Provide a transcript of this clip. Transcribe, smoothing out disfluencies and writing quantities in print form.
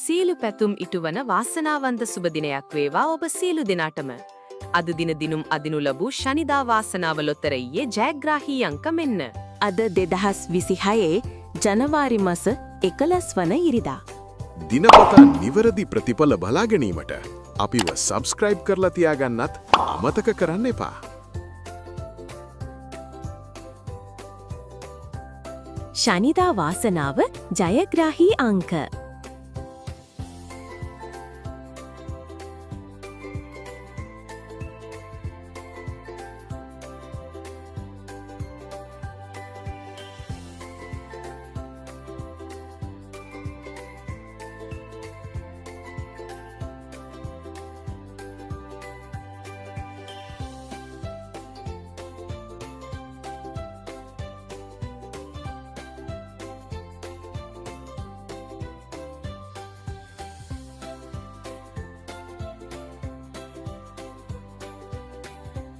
සීලු පැතුම් ඉටුවන වාසනාවන්ත සුබ දිනයක් වේවා ඔබ සීලු දෙනාටම. අද දින දිනුම් අදිනු ලැබූ ශනිදා වාසනාව ලොතරැයියේ ජයග්‍රාහී අංක මෙන්න. අද 2026 ජනවාරි මාස 11 වන ඉරිදා. දිනපතා නිවැරදි ප්‍රතිඵල බලා ගැනීමට අපිව සබ්ස්ක්‍රයිබ් කරලා තියාගන්නත් අමතක කරන්න එපා. ශනිදා වාසනාව ජයග්‍රාහී අංක